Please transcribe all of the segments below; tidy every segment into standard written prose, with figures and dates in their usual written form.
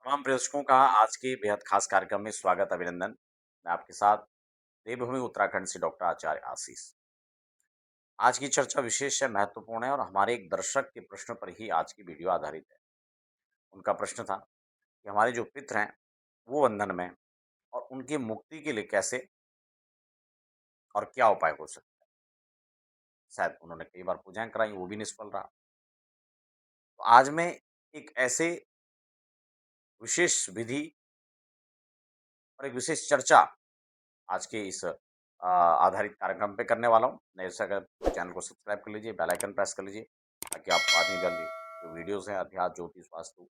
तमाम प्रेक्षकों का आज के बेहद खास कार्यक्रम में स्वागत अभिनंदन। मैं आपके साथ देवभूमि उत्तराखंड से डॉक्टर आचार्य आशीष। आज की चर्चा विशेष है, महत्वपूर्ण है और हमारे एक दर्शक के प्रश्न पर ही आज की वीडियो आधारित है। उनका प्रश्न था कि हमारे जो पितृ हैं वो बंधन में हैं और उनकी मुक्ति के लिए कैसे और क्या उपाय हो सकते हैं। शायद उन्होंने कई बार पूजाएं कराई, वो भी निष्फल रहा। तो आज मैं एक ऐसे विशेष विधि और एक विशेष चर्चा आज के इस आधारित कार्यक्रम पे करने वाला हूँ। नहीं से अगर चैनल को सब्सक्राइब कर लीजिए, बेल आइकन प्रेस कर लीजिए ताकि आपको आने वाली जो वीडियोज़ हैं अध्यात्म, ज्योतिष, वास्तु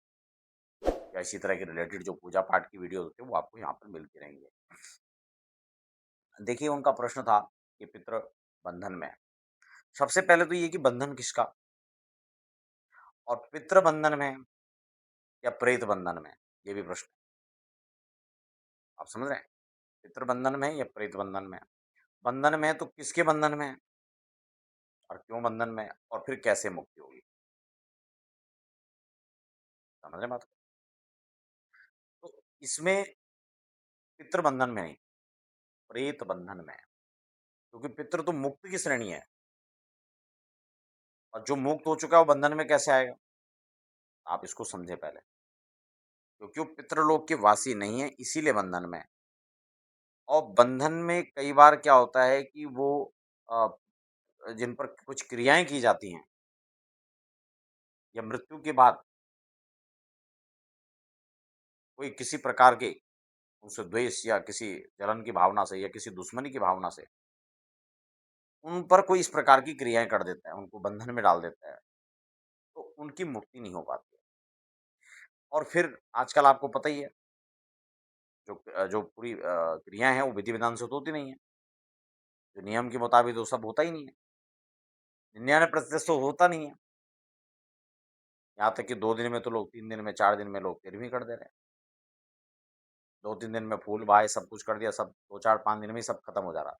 या इसी तरह के रिलेटेड जो पूजा पाठ की वीडियोज़ होती है वो आपको यहाँ पर मिलती रहेंगी। देखिए उनका प्रश्न था कि पितृ बंधन में है। सबसे पहले तो ये कि बंधन किसका और पितृ बंधन में है या प्रेत बंधन में है, ये भी प्रश्न है। आप समझ रहे हैं? पितृ बंधन में है या प्रेत बंधन में है? बंधन में है तो किसके बंधन में है और क्यों बंधन में है और फिर कैसे मुक्ति होगी? समझ रहे हैं बात को? तो इसमें पितृ बंधन में नहीं, प्रेत बंधन में है, क्योंकि पितृ तो मुक्त की श्रेणी है और जो मुक्त हो चुका है वो बंधन में कैसे आएगा? आप इसको समझे पहले, क्योंकि वो पितृलोक के वासी नहीं है इसीलिए बंधन में है। और बंधन में कई बार क्या होता है कि वो अ, जिन पर कुछ क्रियाएं की जाती हैं या मृत्यु के बाद कोई किसी प्रकार के उनसे द्वेष या किसी जलन की भावना से या किसी दुश्मनी की भावना से उन पर कोई इस प्रकार की क्रियाएं कर देता है, उनको बंधन में डाल देता है, तो उनकी मुक्ति नहीं हो पाती है। और फिर आजकल आपको पता ही है जो पूरी क्रियाएँ हैं वो विधि-विधान से तो होती नहीं है। जो नियम के मुताबिक वो सब होता ही नहीं है। 99% तो होता नहीं है। यहाँ तक कि 2 दिन में तो लोग 3 दिन में, 4 दिन में लोग 13वीं कर दे रहे हैं। 2-3 दिन में फूल बहाए, सब कुछ कर दिया, सब 2, 4, 5 दिन में ही सब खत्म हो जा रहा है।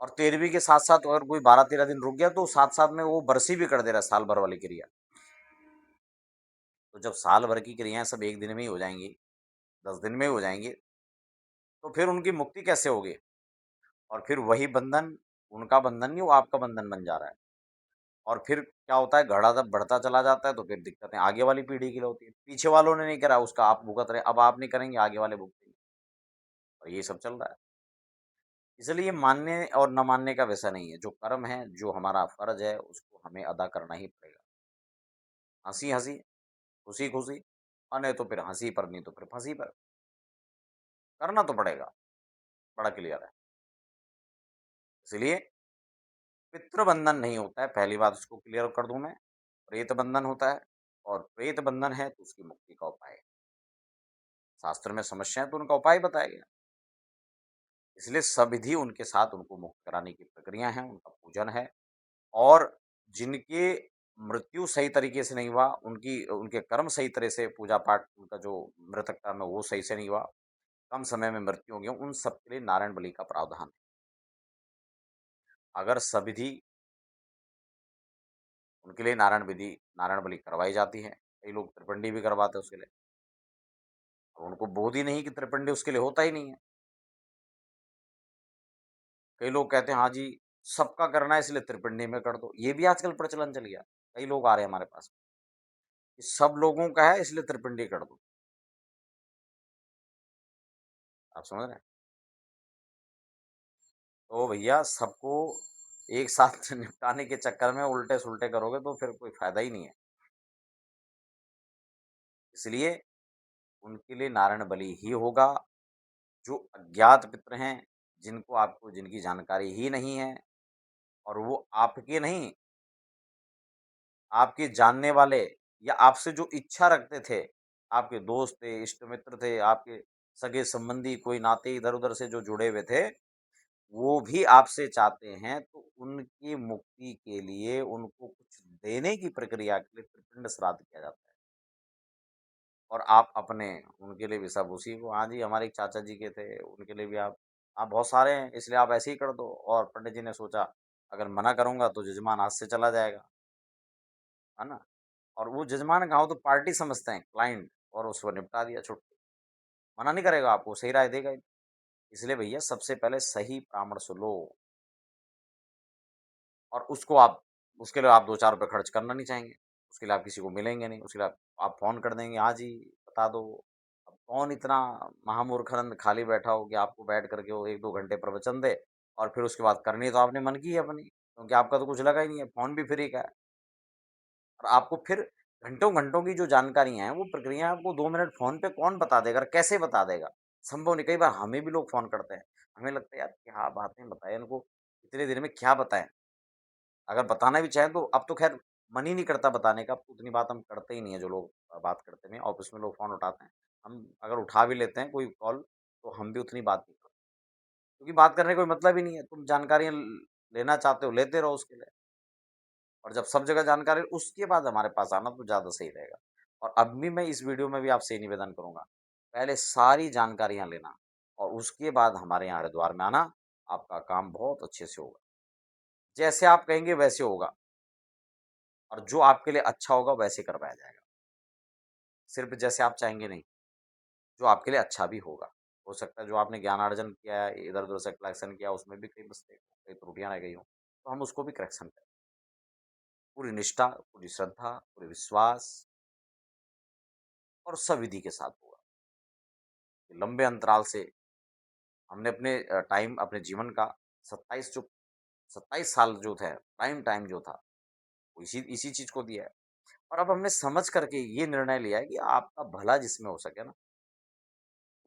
और 13वीं के साथ-साथ अगर कोई 12-13 दिन रुक गया तो साथ-साथ में वो बरसी भी कर दे रहा है, साल भर वाली क्रिया। तो जब साल भर की क्रियाएँ सब 1 दिन में ही हो जाएँगी, 10 दिन में ही हो जाएँगी, तो फिर उनकी मुक्ति कैसे होगी? और फिर वही बंधन उनका बंधन नहीं, वो आपका बंधन बन जा रहा है। और फिर क्या होता है, घड़ा जब बढ़ता चला जाता है तो फिर दिक्कतें आगे वाली पीढ़ी की होती है। पीछे वालों ने नहीं करा उसका आप भुगत रहे, अब आप नहीं करेंगे आगे वाले भुगतेंगे और ये सब चल रहा है। इसलिए मानने और न मानने का विषय नहीं है, जो कर्म है, जो हमारा फर्ज है उसको हमें अदा करना ही पड़ेगा। हँसी-हँसी, खुशी-खुशी और नहीं तो फिर हँसी पर नहीं तो फिर फांसी पर। करना तो पड़ेगा, बड़ा क्लियर है। इसलिए पितृ बंधन नहीं होता है, पहली बात इसको क्लियर कर दूं मैं। प्रेत बंधन होता है और प्रेत बंधन है तो उसकी मुक्ति का उपाय है। शास्त्र में समस्या है तो उनका उपाय बताया गया। इसलिए सविधि उनके साथ उनको मुक्त कराने की प्रक्रिया है, उनका पूजन है। और जिनके मृत्यु सही तरीके से नहीं हुआ, उनकी उनके कर्म सही तरह से पूजा पाठ उनका जो मृतक कर्म है वो सही से नहीं हुआ, कम समय में मृत्यु हो गई, उन सबके लिए नारायण बलि का प्रावधान है। अगर सविधि उनके लिए नारायण बलि करवाई जाती है, कई लोग त्रिपिंडी भी करवाते हैं उसके लिए। अब उनको बोध ही नहीं कि त्रिपिंडी उसके लिए होता ही नहीं है। कई लोग कहते हैं हाँ जी, सबका करना है इसलिए त्रिपिंडी में कर दो, ये भी आजकल प्रचलन चल गया। कई लोग आ रहे हैं हमारे पास कि सब लोगों का है इसलिए त्रिपिंडी कर दो। आप समझ रहे हैं? तो भैया सबको एक साथ निपटाने के चक्कर में उल्टे-सुल्टे करोगे तो फिर कोई फ़ायदा ही नहीं है। इसलिए उनके लिए नारायण बलि ही होगा। जो अज्ञात पितृ हैं, जिनको आपको जिनकी जानकारी ही नहीं है और वो आपके नहीं, आपके जानने वाले या आपसे जो इच्छा रखते थे, आपके दोस्त थे, इष्ट मित्र थे, आपके सगे-संबंधी कोई नाते इधर-उधर से जो जुड़े हुए थे, वो भी आपसे चाहते हैं, तो उनकी मुक्ति के लिए उनको कुछ देने की प्रक्रिया के लिए त्रिपिंड श्राद्ध किया जाता है। और आप अपने उनके लिए भी सब उसी को, हाँ जी, हमारे एक चाचा जी के थे, उनके लिए भी आप बहुत सारे हैं, इसलिए आप ऐसे ही कर दो। और पंडित जी ने सोचा, अगर मना करूँगा तो जजमान हाथ से चला जाएगा, है ना? और वो जजमान कहाँ, वो तो पार्टी समझते हैं, क्लाइंट। और उसको निपटा दिया, छुट्टी। मना नहीं करेगा आपको, सही राय देगा ही। इसलिए भैया सबसे पहले सही परामर्श लो, और उसको आप उसके लिए आप 2-4 रुपए खर्च करना नहीं चाहेंगे। उसके लिए आप किसी को मिलेंगे नहीं, उसके लिए आप फ़ोन कर देंगे, हाँ जी, बता दो। अब कौन इतना महामूर्खंद खाली बैठा हो कि आपको बैठ कर के वो 1-2 घंटे प्रवचन दे, और फिर उसके बाद करनी तो आपने मन की है अपनी, क्योंकि आपका तो कुछ लगा ही नहीं है, फ़ोन भी फ्री का है। और आपको फिर घंटों-घंटों की जो जानकारियाँ हैं, वो प्रक्रिया आपको 2 मिनट फ़ोन पे कौन बता देगा और कैसे बता देगा? संभव नहीं। कई बार हमें भी लोग फ़ोन करते हैं, हमें लगता है यार क्या बातें बताएँ इनको, इतनी देर में क्या बताएँ? अगर बताना भी चाहें तो अब तो ख़ैर मन ही नहीं करता बताने का, अब तो उतनी बात हम करते ही नहीं है जो लोग बात करते हैं। ऑफ़िस में लोग फ़ोन उठाते हैं, हम अगर उठा भी लेते हैं कोई कॉल, तो हम भी उतनी बात नहीं करते, क्योंकि बात करने का कोई मतलब ही नहीं है। तुम जानकारियाँ लेना चाहते हो, लेते रहो उसके लिए। और जब सब जगह जानकारी उसके बाद हमारे पास आना तो ज़्यादा सही रहेगा। और अब भी मैं इस वीडियो में भी आपसे ये निवेदन करूँगा, पहले सारी जानकारियाँ लेना और उसके बाद हमारे यहाँ हरिद्वार में आना, आपका काम बहुत अच्छे से होगा। जैसे आप कहेंगे वैसे होगा, और जो आपके लिए अच्छा होगा वैसे करवाया जाएगा। सिर्फ़ जैसे आप चाहेंगे नहीं, जो आपके लिए अच्छा भी होगा। हो सकता है जो आपने ज्ञानार्जन किया है, इधर-उधर से कलेक्शन किया, उसमें भी कई मिस्टेक हो, कई त्रुटियाँ रह गई हों, तो हम उसको भी करेक्शन करें। पूरी निष्ठा, पूरी श्रद्धा, पूरे विश्वास और सविधि के साथ होगा। लंबे अंतराल से हमने अपने टाइम, अपने जीवन का 27 साल जो थे, प्राइम टाइम जो था, वो इसी इसी चीज़ को दिया है। और अब हमने समझ करके ये निर्णय लिया है कि आपका भला जिसमें हो सके ना,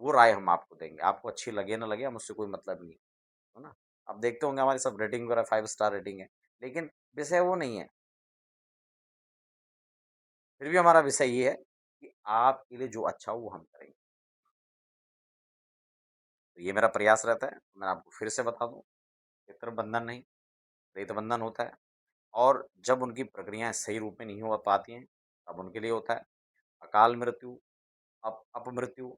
वो राय हम आपको देंगे। आपको अच्छी लगे ना लगे, हम उससे कोई मतलब नहीं है, है ना? आप देखते होंगे हमारी सब रेटिंग वगैरह 5 स्टार रेटिंग है, लेकिन विषय वो नहीं है। फिर भी हमारा विषय ये है कि आपके लिए जो अच्छा हो वो हम करेंगे। तो ये मेरा प्रयास रहता है। मैं आपको फिर से बता दूँ, पितृ बंधन नहीं, प्रेत बंधन होता है। और जब उनकी प्रक्रियाएँ सही रूप में नहीं हो पाती हैं, तब उनके लिए होता है अकाल मृत्यु, अपमृत्यु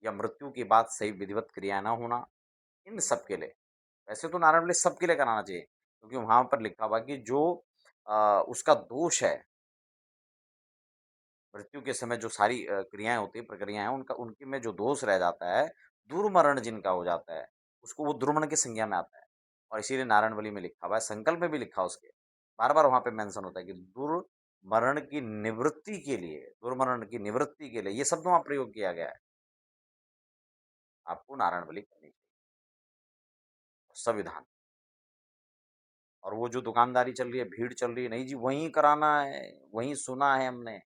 या मृत्यु के बाद सही विधिवत क्रिया ना होना, इन सब के लिए। वैसे तो नारायण बलि सबके लिए कराना चाहिए, क्योंकि वहाँ पर लिखा हुआ है कि जो उसका दोष है, मृत्यु के समय जो सारी क्रियाएँ होती हैं, प्रक्रियाएँ हैं, उनका उनके में जो दोष रह जाता है, दुर्मरण जिनका हो जाता है, उसको वो दुर्मरण की संज्ञा में आता है। और इसीलिए नारायण बलि में लिखा हुआ है, संकल्प में भी लिखा है उसके, बार-बार वहाँ पे मेंशन होता है कि दुर्मरण की निवृत्ति के लिए, दुर्मरण की निवृत्ति के लिए, ये शब्द वहाँ प्रयोग किया गया है। आपको नारायण बलि करनी चाहिए, संविधान। और वो जो दुकानदारी चल रही है, भीड़ चल रही है, नहीं जी वहीं कराना है, वहीं सुना है हमने।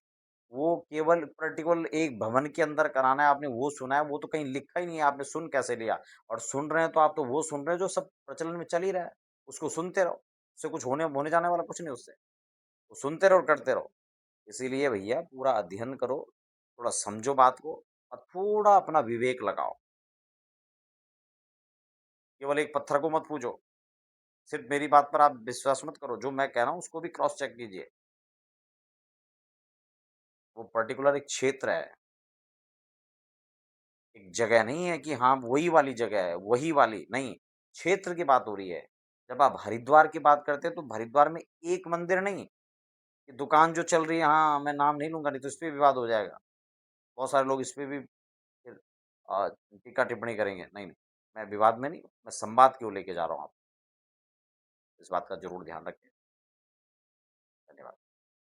वो केवल पर्टिकुलर एक भवन के अंदर कराना है, आपने वो सुना है, वो तो कहीं लिखा ही नहीं है, आपने सुन कैसे लिया? और सुन रहे हैं तो आप तो वो सुन रहे हैं जो सब प्रचलन में चल ही रहा है, उसको सुनते रहो, उससे कुछ होने जाने वाला कुछ नहीं उससे, तो सुनते रहो और करते रहो। इसीलिए भैया पूरा अध्ययन करो, थोड़ा समझो बात को और थोड़ा अपना विवेक लगाओ। केवल एक पत्थर को मत पूजो, सिर्फ मेरी बात पर आप विश्वास मत करो, जो मैं कह रहा हूँ उसको भी क्रॉस चेक कीजिए। वो पर्टिकुलर एक क्षेत्र है, एक जगह नहीं है कि हाँ, वही वाली जगह है, वही वाली, नहीं, क्षेत्र की बात हो रही है। जब आप हरिद्वार की बात करते हैं, तो हरिद्वार में एक मंदिर नहीं, ये दुकान जो चल रही है, हाँ, मैं नाम नहीं लूँगा, नहीं तो इस पे विवाद हो जाएगा। बहुत सारे लोग इस पे भी फिर टीका-टिप्पणी करेंगे। नहीं, नहीं, मैं विवाद में नहीं, मैं संवाद की ओर लेके जा रहा हूँ आपको। इस बात का ज़रूर ध्यान रखें।